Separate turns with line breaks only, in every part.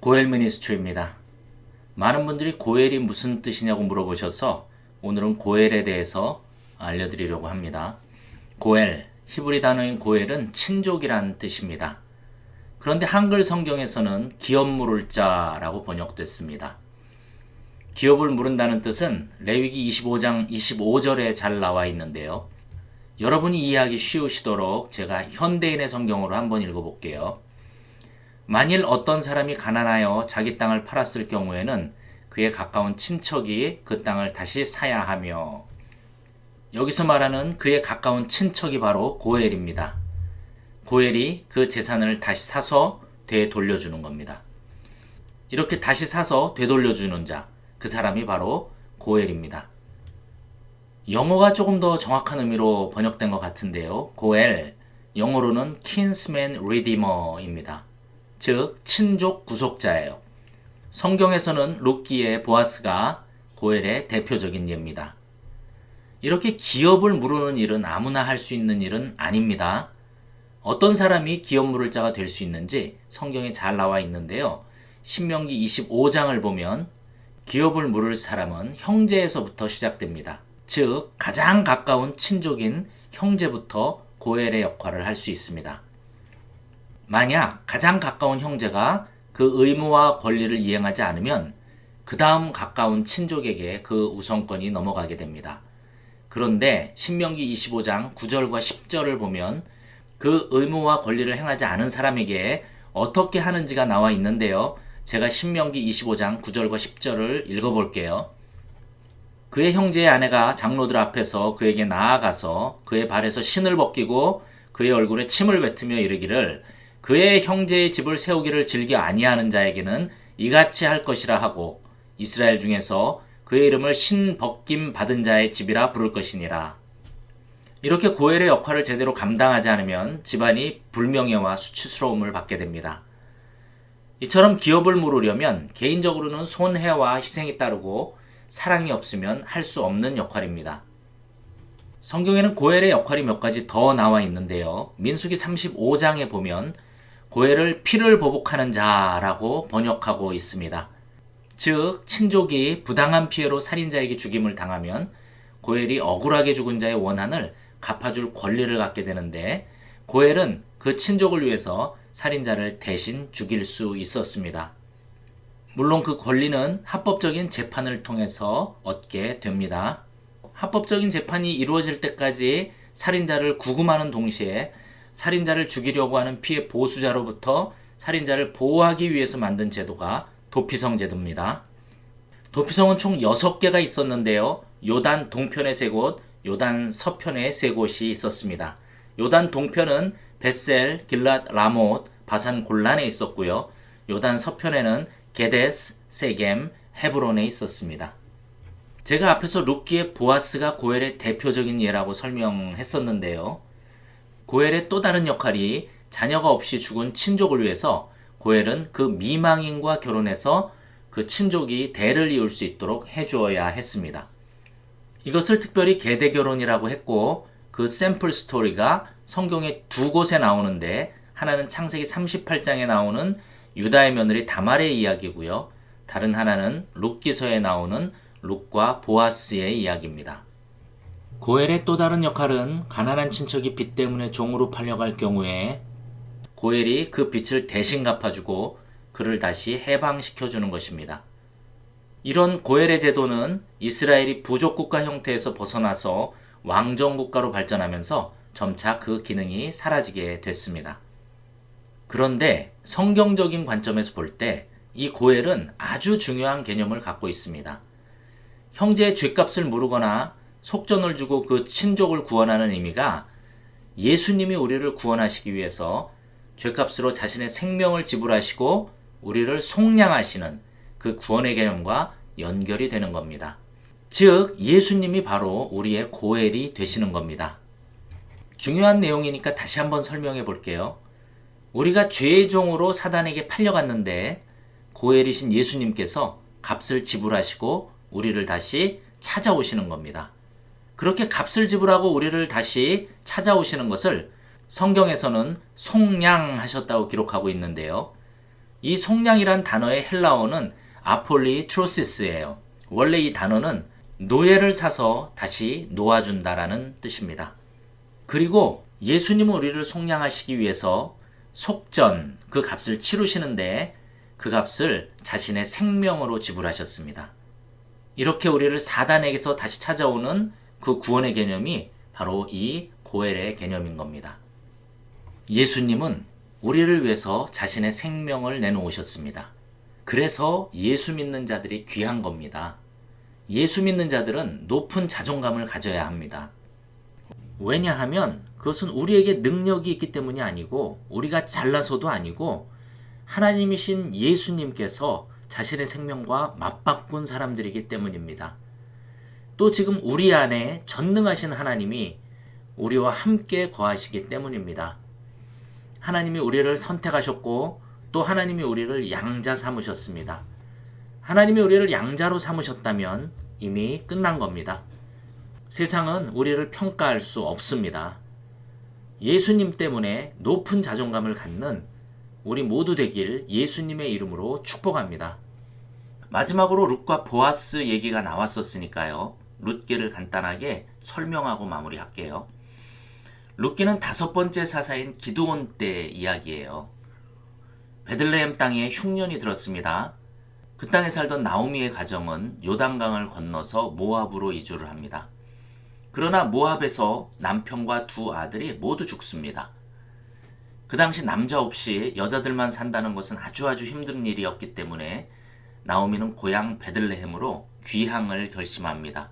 고엘 미니스트리입니다. 많은 분들이 고엘이 무슨 뜻이냐고 물어보셔서 오늘은 고엘에 대해서 알려드리려고 합니다. 고엘, 히브리 단어인 고엘은 친족이란 뜻입니다. 그런데 한글 성경에서는 기업 물을 자라고 번역됐습니다. 기업을 물은다는 뜻은 레위기 25장 25절에 잘 나와 있는데요. 여러분이 이해하기 쉬우시도록 제가 현대인의 성경으로 한번 읽어볼게요. 만일 어떤 사람이 가난하여 자기 땅을 팔았을 경우에는 그에 가까운 친척이 그 땅을 다시 사야 하며, 여기서 말하는 그에 가까운 친척이 바로 고엘입니다. 고엘이 그 재산을 다시 사서 되돌려주는 겁니다. 이렇게 다시 사서 되돌려주는 자, 그 사람이 바로 고엘입니다. 영어가 조금 더 정확한 의미로 번역된 것 같은데요. 고엘, 영어로는 kinsman redeemer입니다. 즉 친족 구속자예요. 성경에서는 룻기의 보아스가 고엘의 대표적인 예입니다. 이렇게 기업을 물으는 일은 아무나 할 수 있는 일은 아닙니다. 어떤 사람이 기업 물을 자가 될 수 있는지 성경에 잘 나와 있는데요. 신명기 25장을 보면 기업을 물을 사람은 형제에서부터 시작됩니다. 즉 가장 가까운 친족인 형제부터 고엘의 역할을 할 수 있습니다. 만약 가장 가까운 형제가 그 의무와 권리를 이행하지 않으면 그 다음 가까운 친족에게 그 우선권이 넘어가게 됩니다. 그런데 신명기 25장 9절과 10절을 보면 그 의무와 권리를 행하지 않은 사람에게 어떻게 하는지가 나와 있는데요. 제가 신명기 25장 9절과 10절을 읽어볼게요. 그의 형제의 아내가 장로들 앞에서 그에게 나아가서 그의 발에서 신을 벗기고 그의 얼굴에 침을 뱉으며 이르기를 그의 형제의 집을 세우기를 즐겨 아니하는 자에게는 이같이 할 것이라 하고 이스라엘 중에서 그의 이름을 신 벗김 받은 자의 집이라 부를 것이니라. 이렇게 고엘의 역할을 제대로 감당하지 않으면 집안이 불명예와 수치스러움을 받게 됩니다. 이처럼 기업을 물으려면 개인적으로는 손해와 희생이 따르고 사랑이 없으면 할 수 없는 역할입니다. 성경에는 고엘의 역할이 몇 가지 더 나와 있는데요. 민수기 35장에 보면 고엘을 피를 보복하는 자라고 번역하고 있습니다. 즉 친족이 부당한 피해로 살인자에게 죽임을 당하면 고엘이 억울하게 죽은 자의 원한을 갚아줄 권리를 갖게 되는데, 고엘은 그 친족을 위해서 살인자를 대신 죽일 수 있었습니다. 물론 그 권리는 합법적인 재판을 통해서 얻게 됩니다. 합법적인 재판이 이루어질 때까지 살인자를 구금하는 동시에 살인자를 죽이려고 하는 피해 보수자로부터 살인자를 보호하기 위해서 만든 제도가 도피성 제도입니다. 도피성은 총 6개가 있었는데요. 요단 동편에 3곳, 요단 서편에 3곳이 있었습니다. 요단 동편은 벳셀, 길랏, 라못, 바산 골란에 있었고요. 요단 서편에는 게데스, 세겜, 헤브론에 있었습니다. 제가 앞에서 룻기의 보아스가 고엘의 대표적인 예라고 설명했었는데요. 고엘의 또 다른 역할이 자녀가 없이 죽은 친족을 위해서 고엘은 그 미망인과 결혼해서 그 친족이 대를 이을 수 있도록 해주어야 했습니다. 이것을 특별히 계대 결혼이라고 했고, 그 샘플 스토리가 성경에 2곳에 나오는데, 하나는 창세기 38장에 나오는 유다의 며느리 다말의 이야기고요. 다른 하나는 룻기서에 나오는 룻과 보아스의 이야기입니다. 고엘의 또 다른 역할은 가난한 친척이 빚 때문에 종으로 팔려갈 경우에 고엘이 그 빚을 대신 갚아주고 그를 다시 해방시켜주는 것입니다. 이런 고엘의 제도는 이스라엘이 부족국가 형태에서 벗어나서 왕정국가로 발전하면서 점차 그 기능이 사라지게 됐습니다. 그런데 성경적인 관점에서 볼 때 이 고엘은 아주 중요한 개념을 갖고 있습니다. 형제의 죗값을 물으거나 속전을 주고 그 친족을 구원하는 의미가 예수님이 우리를 구원하시기 위해서 죗값으로 자신의 생명을 지불하시고 우리를 속량하시는 그 구원의 개념과 연결이 되는 겁니다. 즉 예수님이 바로 우리의 고엘이 되시는 겁니다. 중요한 내용이니까 다시 한번 설명해 볼게요. 우리가 죄의 종으로 사단에게 팔려갔는데 고엘이신 예수님께서 값을 지불하시고 우리를 다시 찾아오시는 겁니다. 그렇게 값을 지불하고 우리를 다시 찾아오시는 것을 성경에서는 속량하셨다고 기록하고 있는데요. 이 속량이란 단어의 헬라어는 아폴리트로시스예요. 원래 이 단어는 노예를 사서 다시 놓아준다라는 뜻입니다. 그리고 예수님은 우리를 속량하시기 위해서 속전, 그 값을 치르시는데 그 값을 자신의 생명으로 지불하셨습니다. 이렇게 우리를 사단에게서 다시 찾아오는 그 구원의 개념이 바로 이 고엘의 개념인 겁니다. 예수님은 우리를 위해서 자신의 생명을 내놓으셨습니다. 그래서 예수 믿는 자들이 귀한 겁니다. 예수 믿는 자들은 높은 자존감을 가져야 합니다. 왜냐하면 그것은 우리에게 능력이 있기 때문이 아니고 우리가 잘나서도 아니고 하나님이신 예수님께서 자신의 생명과 맞바꾼 사람들이기 때문입니다. 또 지금 우리 안에 전능하신 하나님이 우리와 함께 거하시기 때문입니다. 하나님이 우리를 선택하셨고 또 하나님이 우리를 양자 삼으셨습니다. 하나님이 우리를 양자로 삼으셨다면 이미 끝난 겁니다. 세상은 우리를 평가할 수 없습니다. 예수님 때문에 높은 자존감을 갖는 우리 모두 되길 예수님의 이름으로 축복합니다. 마지막으로 룻과 보아스 얘기가 나왔었으니까요. 룻기를 간단하게 설명하고 마무리할게요. 룻기는 5번째 사사인 기드온 때 이야기예요. 베들레헴 땅에 흉년이 들었습니다. 그 땅에 살던 나오미의 가정은 요단강을 건너서 모압으로 이주를 합니다. 그러나 모압에서 남편과 2 아들이 모두 죽습니다. 그 당시 남자 없이 여자들만 산다는 것은 아주 힘든 일이었기 때문에 나오미는 고향 베들레헴으로 귀향을 결심합니다.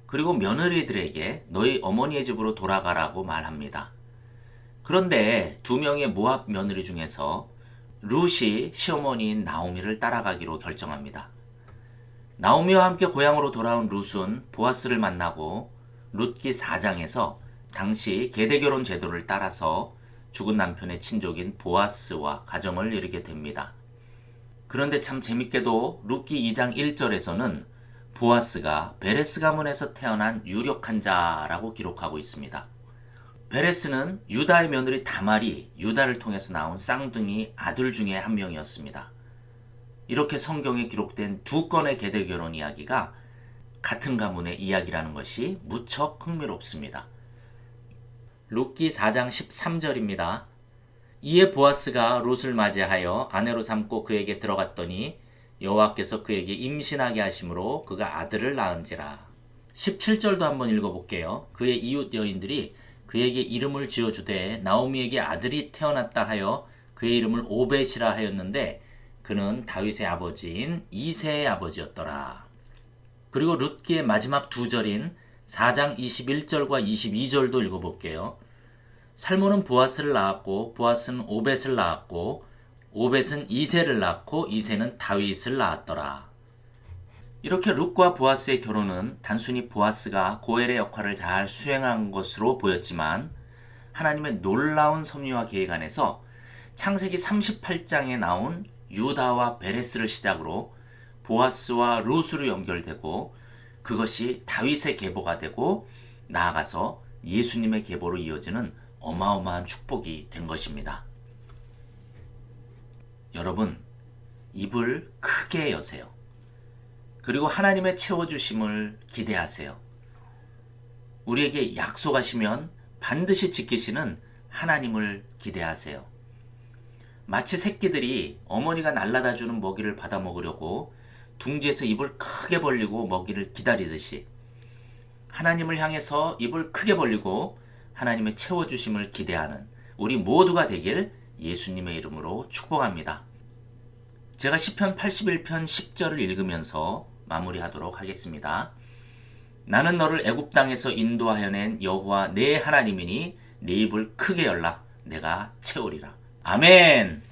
그리고 며느리들에게 너희 어머니의 집으로 돌아가라고 말합니다. 그런데 2명의 모압 며느리 중에서 룻이 시어머니인 나오미를 따라가기로 결정합니다. 나오미와 함께 고향으로 돌아온 룻은 보아스를 만나고 룻기 4장에서 당시 계대결혼 제도를 따라서 죽은 남편의 친족인 보아스와 가정을 이루게 됩니다. 그런데 참 재밌게도 룻기 2장 1절에서는 보아스가 베레스 가문에서 태어난 유력한 자라고 기록하고 있습니다. 베레스는 유다의 며느리 다말이 유다를 통해서 나온 쌍둥이 아들 중에 한 명이었습니다. 이렇게 성경에 기록된 2건의 계대결혼 이야기가 같은 가문의 이야기라는 것이 무척 흥미롭습니다. 룻기 4장 13절입니다. 이에 보아스가 룻을 맞이하여 아내로 삼고 그에게 들어갔더니 여호와께서 그에게 임신하게 하심으로 그가 아들을 낳은지라. 17절도 한번 읽어볼게요. 그의 이웃 여인들이 그에게 이름을 지어주되 나오미에게 아들이 태어났다 하여 그의 이름을 오벳이라 하였는데 그는 다윗의 아버지인 이새의 아버지였더라. 그리고 룻기의 마지막 2절인 4장 21절과 22절도 읽어볼게요. 살몬은 보아스를 낳았고 보아스는 오벳을 낳았고 오벳은 이새를 낳고 이새는 다윗을 낳았더라. 이렇게 룻과 보아스의 결혼은 단순히 보아스가 고엘의 역할을 잘 수행한 것으로 보였지만 하나님의 놀라운 섭리와 계획 안에서 창세기 38장에 나온 유다와 베레스를 시작으로 보아스와 룻으로 연결되고 그것이 다윗의 계보가 되고 나아가서 예수님의 계보로 이어지는 어마어마한 축복이 된 것입니다. 여러분, 입을 크게 여세요. 그리고 하나님의 채워주심을 기대하세요. 우리에게 약속하시면 반드시 지키시는 하나님을 기대하세요. 마치 새끼들이 어머니가 날라다 주는 먹이를 받아 먹으려고 둥지에서 입을 크게 벌리고 먹이를 기다리듯이 하나님을 향해서 입을 크게 벌리고 하나님의 채워주심을 기대하는 우리 모두가 되길 예수님의 이름으로 축복합니다. 제가 시편 81편 10절을 읽으면서 마무리하도록 하겠습니다. 나는 너를 애굽 땅에서 인도하여 낸 여호와 내 하나님이니 내 입을 크게 열라 내가 채우리라. 아멘.